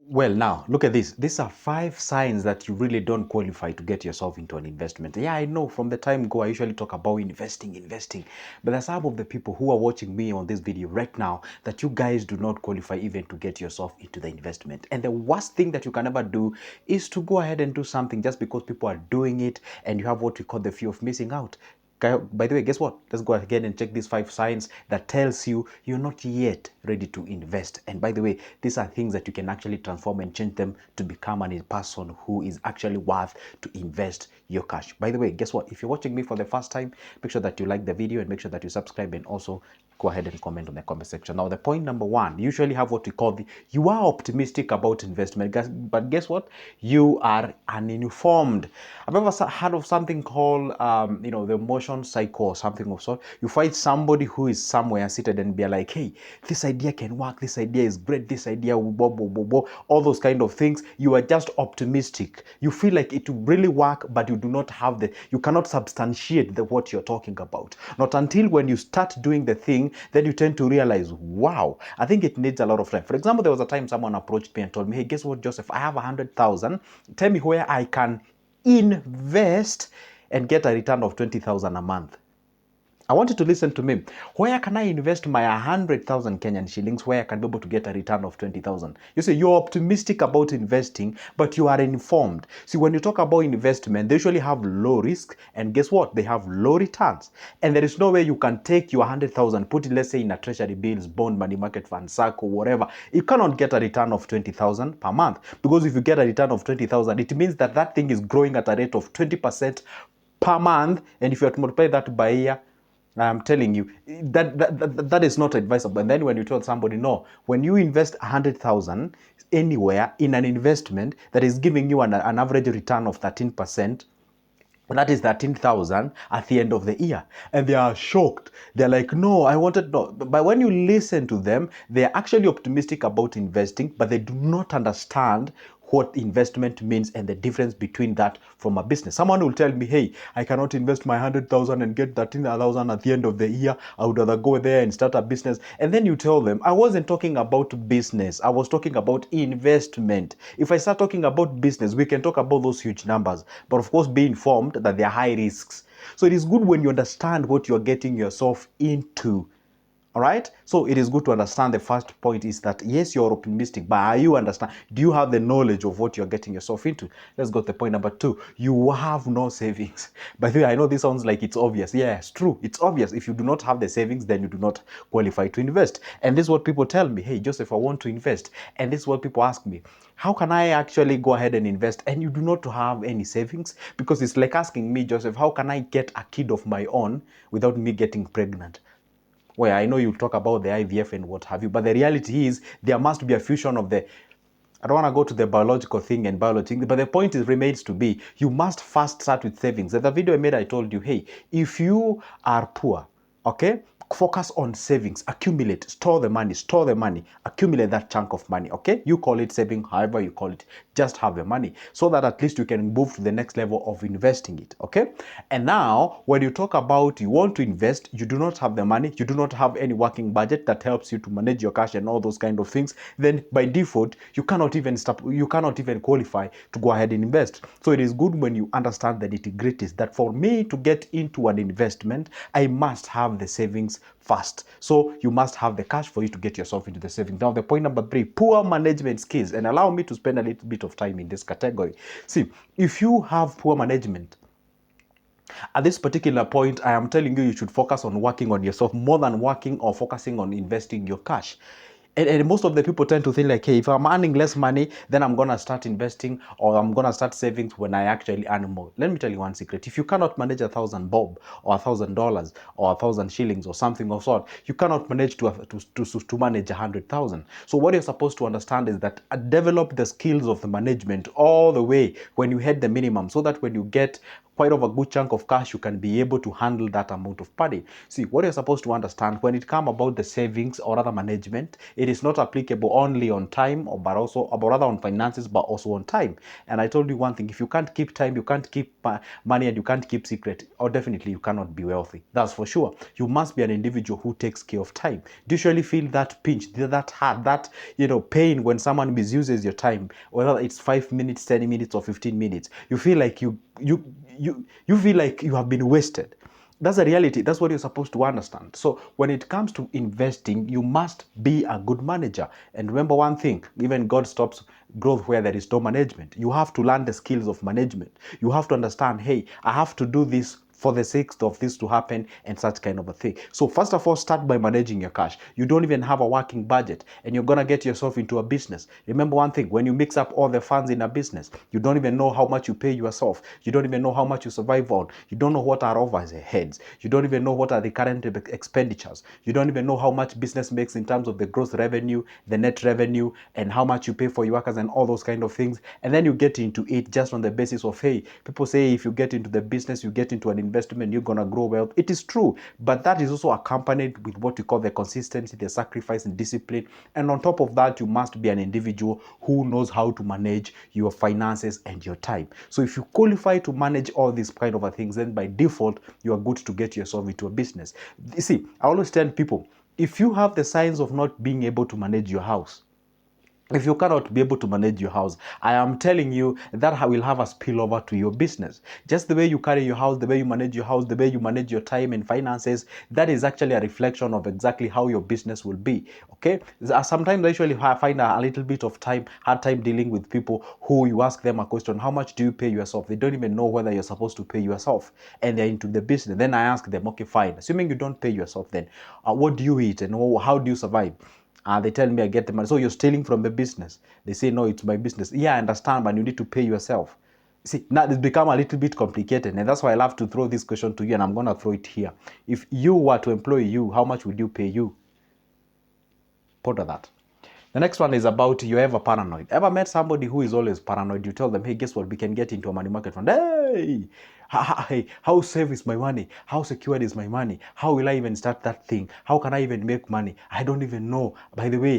Well, now look at this. These are 5 signs that you really don't qualify to get yourself into an investment. Yeah, I know from the time go, I usually talk about investing, but there's some of the people who are watching me on this video right now that you guys do not qualify even to get yourself into the investment. And the worst thing that you can ever do is to go ahead and do something just because people are doing it and you have what we call the fear of missing out. By the way, guess what? Let's go again and check these 5 signs that tells you you're not yet ready to invest. And by the way, these are things that you can actually transform and change them to become a person who is actually worth to invest your cash. By the way, guess what? If you're watching me for the first time, make sure that you like the video and make sure that you subscribe, and also go ahead and comment on the comment section. Now, the point number one, you usually have what we call you are optimistic about investment, but guess what? You are uninformed. I've ever heard of something called, the emotion cycle or something of sort. You find somebody who is somewhere seated and be like, hey, this idea can work, this idea is great, this idea, all those kind of things. You are just optimistic. You feel like it will really work, but you do not have you cannot substantiate what you're talking about. Not until when you start doing the thing, then you tend to realize, wow, I think it needs a lot of time. For example, there was a time someone approached me and told me, hey, guess what, Joseph, I have 100,000. Tell me where I can invest and get a return of 20,000 a month. I want you to listen to me. Where can I invest my 100,000 Kenyan shillings where I can be able to get a return of 20,000? You see, you're optimistic about investing, but you are informed. See, when you talk about investment, they usually have low risk, and guess what? They have low returns. And there is no way you can take your 100,000, put it, let's say, in a treasury bills, bond, money market fund, SACCO, whatever. You cannot get a return of 20,000 per month, because if you get a return of 20,000, it means that that thing is growing at a rate of 20% per month, and if you have to multiply that by a year, I'm telling you, that is not advisable. And then when you tell somebody, no, when you invest 100,000 anywhere in an investment that is giving you an average return of 13%, that is 13,000 at the end of the year. And they are shocked. They're like, no, I wanted no. But when you listen to them, they're actually optimistic about investing, but they do not understand what investment means and the difference between that from a business. Someone will tell me, hey, I cannot invest my 100,000 and get 13,000 at the end of the year. I would rather go there and start a business. And then you tell them, I wasn't talking about business. I was talking about investment. If I start talking about business, we can talk about those huge numbers. But of course, be informed that there are high risks. So it is good when you understand what you're getting yourself into. All right. So it is good to understand. The first point is that yes, you're optimistic, but are you understand? Do you have the knowledge of what you're getting yourself into? Let's go to point number two. You have no savings. By the way, I know this sounds like it's obvious. Yeah, it's true. It's obvious. If you do not have the savings, then you do not qualify to invest. And this is what people tell me. Hey, Joseph, I want to invest. And this is what people ask me. How can I actually go ahead and invest? And you do not have any savings? Because it's like asking me, Joseph, how can I get a kid of my own without me getting pregnant? Where I know you talk about the IVF and what have you, but the reality is there must be a fusion of I don't want to go to the biological thing and biology, but the point remains to be, you must first start with savings. In the video I made, I told you, hey, if you are poor, okay, focus on savings, accumulate, store the money, accumulate that chunk of money, okay? You call it saving, however you call it, just have the money so that at least you can move to the next level of investing it, okay? And now, when you talk about you want to invest, you do not have the money, you do not have any working budget that helps you to manage your cash and all those kind of things, then by default, you cannot even qualify to go ahead and invest. So it is good when you understand the nitty-gritties that for me to get into an investment, I must have the savings first. So you must have the cash for you to get yourself into the savings. Now, the point number three, poor management skills. And allow me to spend a little bit of time in this category. See, if you have poor management, at this particular point, I am telling you, you should focus on working on yourself more than working or focusing on investing your cash. And most of the people tend to think like, hey, if I'm earning less money, then I'm going to start investing or I'm going to start savings when I actually earn more. Let me tell you one secret. If you cannot manage 1,000 bob or $1,000 or 1,000 shillings or something of sort, you cannot manage to manage 100,000. So what you're supposed to understand is that develop the skills of the management all the way when you hit the minimum, so that when you get quite of a good chunk of cash, you can be able to handle that amount of money. See, what you're supposed to understand when it comes about the savings or other management, it is not applicable only on time, or but also, or rather on finances, but also on time. And I told you one thing: if you can't keep time, you can't keep money, and you can't keep secret, or definitely you cannot be wealthy. That's for sure. You must be an individual who takes care of time. Do you usually feel that pinch, that hard, that pain when someone misuses your time, whether it's 5 minutes, 10 minutes, or 15 minutes? You feel like you feel like you have been wasted. That's a reality. That's what you're supposed to understand. So when it comes to investing, you must be a good manager. And remember one thing: even God stops growth where there is no management. You have to learn the skills of management. You have to understand, hey, I have to do this for the sake of this to happen, and such kind of a thing. So first of all, start by managing your cash. You don't even have a working budget, and you're gonna get yourself into a business. Remember one thing: when you mix up all the funds in a business, you don't even know how much you pay yourself. You don't even know how much you survive on. You don't know what are overheads. You don't even know what are the current expenditures. You don't even know how much business makes in terms of the gross revenue, the net revenue, and how much you pay for your workers, and all those kind of things. And then you get into it just on the basis of, hey, people say if you get into the business, you get into an investment, you're gonna grow wealth. It is true, but that is also accompanied with what we call the consistency, the sacrifice, and discipline. And on top of that, you must be an individual who knows how to manage your finances and your time. So if you qualify to manage all these kind of things, then by default, you are good to get yourself into a business. You see, I always tell people, if you have the signs of not being able to manage your house, if you cannot be able to manage your house, I am telling you that will have a spillover to your business. Just the way you carry your house, the way you manage your house, the way you manage your time and finances, that is actually a reflection of exactly how your business will be. Okay? Sometimes I usually find a little bit of hard time dealing with people who you ask them a question: how much do you pay yourself? They don't even know whether you're supposed to pay yourself, and they're into the business. Then I ask them, okay, fine. Assuming you don't pay yourself, then what do you eat and how do you survive? They tell me I get the money. So you're stealing from the business. They say, no, it's my business. Yeah, I understand, but you need to pay yourself. See, now it's become a little bit complicated, and that's why I love to throw this question to you, and I'm going to throw it here. If you were to employ you, how much would you pay you? Ponder that. The next one is about, you ever paranoid. Ever met somebody who is always paranoid? You tell them, hey, guess what? We can get into a money market fund. Hey, hey, how safe is my money? How secured is my money? How will I even start that thing? How can I even make money? I don't even know. By the way,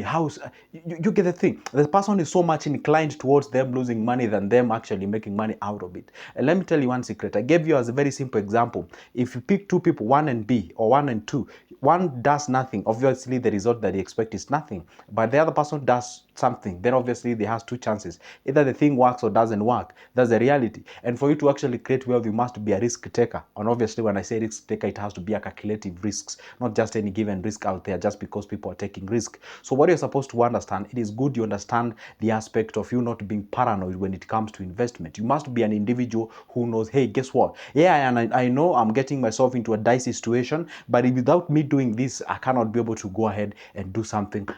you get the thing. The person is so much inclined towards them losing money than them actually making money out of it. And let me tell you one secret. I gave you as a very simple example. If you pick two people, one and B, or one and two, one does nothing. Obviously, the result that they expect is nothing. But the other person does something. Then obviously, they has two chances. Either the thing works or doesn't work. That's the reality. And for you to actually create wealth, you must be a risk taker. And obviously, when I say risk taker, it has to be a calculative risks, not just any given risk out there just because people are taking risk. So what you're supposed to understand, it is good you understand the aspect of you not being paranoid when it comes to investment. You must be an individual who knows, hey, guess what? Yeah, and I know I'm getting myself into a dicey situation, but without me doing this, I cannot be able to go ahead and do something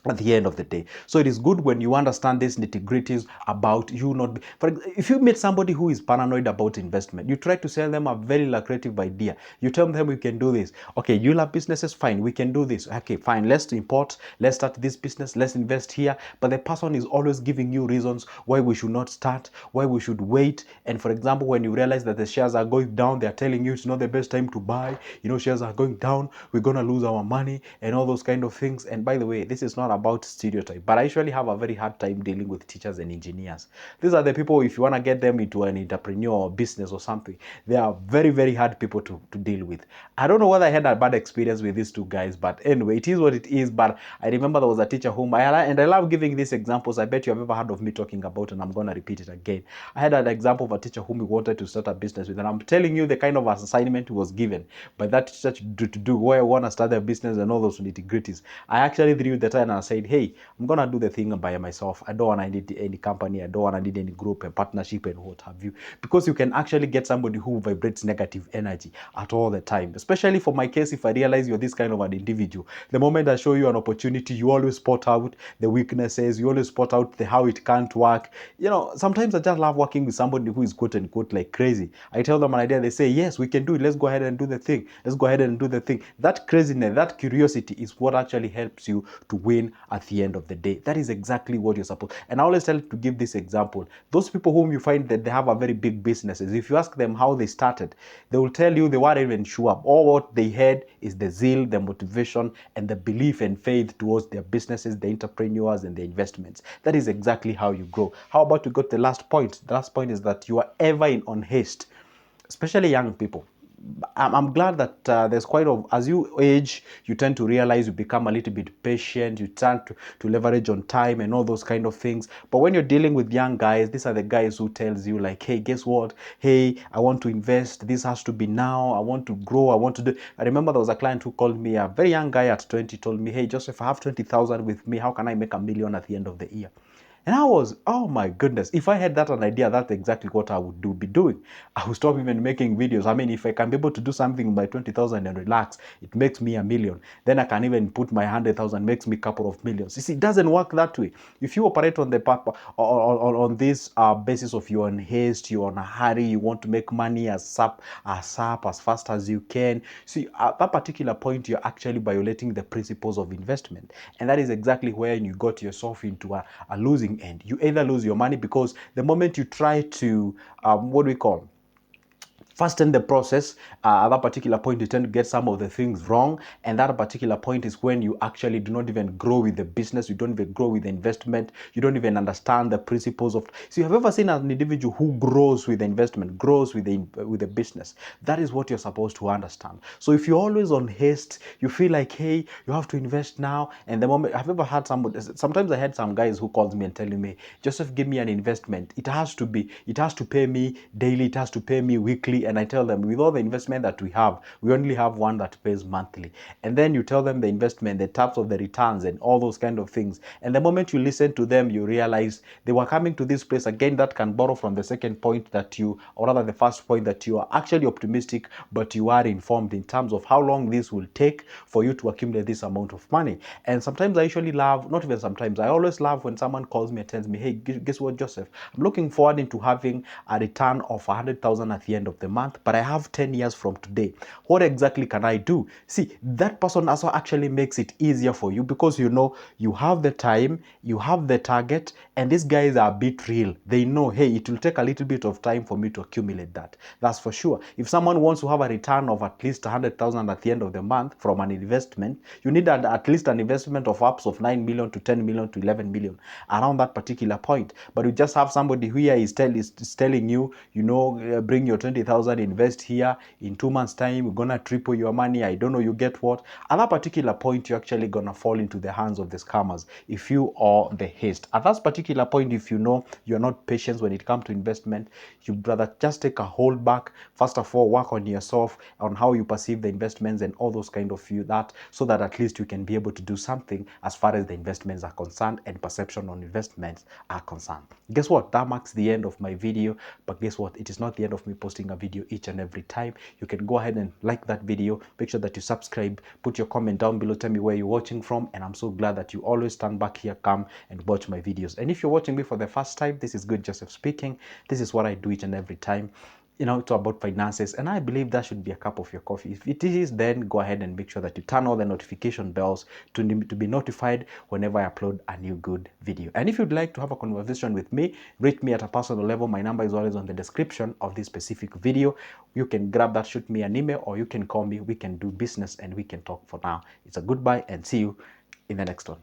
at the end of the day. So it is good when you understand these nitty-gritties about you not if you meet somebody who is paranoid about investment, you try to sell them a very lucrative idea. You tell them, we can do this. Okay, you love businesses, fine, we can do this. Okay, fine, let's import, let's start this business, let's invest here. But the person is always giving you reasons why we should not start, why we should wait. And for example, when you realize that the shares are going down, they're telling you it's not the best time to buy. Shares are going down, we're gonna lose our money, and all those kind of things. And by the way, this is not about stereotype, but I usually have a very hard time dealing with teachers and engineers. These are the people, if you want to get them into an entrepreneur or business or something, they are very, very hard people to deal with. I don't know whether I had a bad experience with these two guys, but anyway, it is what it is. But I remember there was a teacher whom and I love giving these examples. I bet you have ever heard of me talking about, and I'm going to repeat it again. I had an example of a teacher whom he wanted to start a business with, and I'm telling you the kind of assignment he was given by that teacher to do where I want to start a business and all those nitty-gritties. I actually threw the time and I said, hey, I'm gonna do the thing by myself. I don't want to need any company. I don't want to need any group and partnership and what have you, because you can actually get somebody who vibrates negative energy at all the time. Especially for my case, if I realize you're this kind of an individual, the moment I show you an opportunity, you always spot out the weaknesses. You always spot out how it can't work. Sometimes I just love working with somebody who is quote unquote like crazy. I tell them an idea, they say, yes, we can do it. Let's go ahead and do the thing. Let's go ahead and do the thing. That craziness, that curiosity is what actually helps you to win at the end of the day. That is exactly what you're supposed. And I always tell to give this example. Those people whom you find that they have a very big businesses, if you ask them how they started, they will tell you they weren't even sure. All what they had is the zeal, the motivation, and the belief and faith towards their businesses, the entrepreneurs, and the investments. That is exactly how you grow. How about we go to the last point? The last point is that you are ever in on haste, especially young people. I'm glad that there's quite of, as you age, you tend to realize you become a little bit patient, you tend to leverage on time and all those kind of things. But when you're dealing with young guys, these are the guys who tells you like, hey, guess what? Hey, I want to invest. This has to be now. I want to grow. I want to do. I remember there was a client who called me, a very young guy at 20, told me, hey, Joseph, I have 20,000 with me. How can I make a million at the end of the year? And I was, oh my goodness, if I had that an idea, that's exactly what I would be doing. I would stop even making videos. I mean, if I can be able to do something by 20,000 and relax, it makes me a million. Then I can even put my 100,000, makes me a couple of millions. You see, it doesn't work that way. If you operate on the on this basis of you're in haste, you're on a hurry, you want to make money as fast as you can. See, at that particular point, you're actually violating the principles of investment. And that is exactly where you got yourself into a losing end. You either lose your money because the moment you try to, what do we call, fasten the process, at that particular point you tend to get some of the things wrong, and that particular point is when you actually do not even grow with the business, you don't even grow with the investment, you don't even understand the principles of. So you have ever seen an individual who grows with the investment, grows with the business? That is what you're supposed to understand. So if you're always on haste, you feel like, hey, you have to invest now, and the moment, I've ever had somebody, sometimes I had some guys who calls me and telling me, Joseph, give me an investment, it has to pay me daily, it has to pay me weekly. And I tell them, with all the investment that we have, we only have one that pays monthly. And then you tell them the investment, the types of the returns and all those kind of things. And the moment you listen to them, you realize they were coming to this place again. That can borrow from the second point that you, or rather the first point, that you are actually optimistic, but you are informed in terms of how long this will take for you to accumulate this amount of money. And sometimes I usually love, not even sometimes, I always love when someone calls me and tells me, hey, guess what, Joseph, I'm looking forward into having a return of 100,000 at the end of the month, but I have 10 years from today. What exactly can I do? See, that person also actually makes it easier for you, because you know you have the time, you have the target, and these guys are a bit real. They know, hey, it will take a little bit of time for me to accumulate that. That's for sure. If someone wants to have a return of at least 100,000 at the end of the month from an investment, you need at least an investment of ups of 9 million to 10 million to 11 million around that particular point. But you just have somebody who here is telling you, you know, bring your 20,000, invest here, in 2 months time, we're gonna triple your money. I don't know, you get what? At that particular point, you're actually gonna fall into the hands of the scammers if you are the haste. At that particular point, if you know you're not patient when it comes to investment, you brother just take a hold back. First of all, work on yourself, on how you perceive the investments and all those kind of that, so that at least you can be able to do something as far as the investments are concerned and perception on investments are concerned. Guess what? That marks the end of my video. But guess what? It is not the end of me posting a video each and every time. You can go ahead and like that video. Make sure that you subscribe. Put your comment down below. Tell me where you're watching from. And I'm so glad that you always stand back here, come and watch my videos. And if you're watching me for the first time, this is Good Joseph speaking. This is what I do each and every time. You know, it's about finances, and I believe that should be a cup of your coffee. If it is, then go ahead and make sure that you turn all the notification bells to be notified whenever I upload a new good video. And if you'd like to have a conversation with me, reach me at a personal level, my number is always on the description of this specific video. You can grab that, shoot me an email, or you can call me. We can do business and we can talk. For now, it's a goodbye and see you in the next one.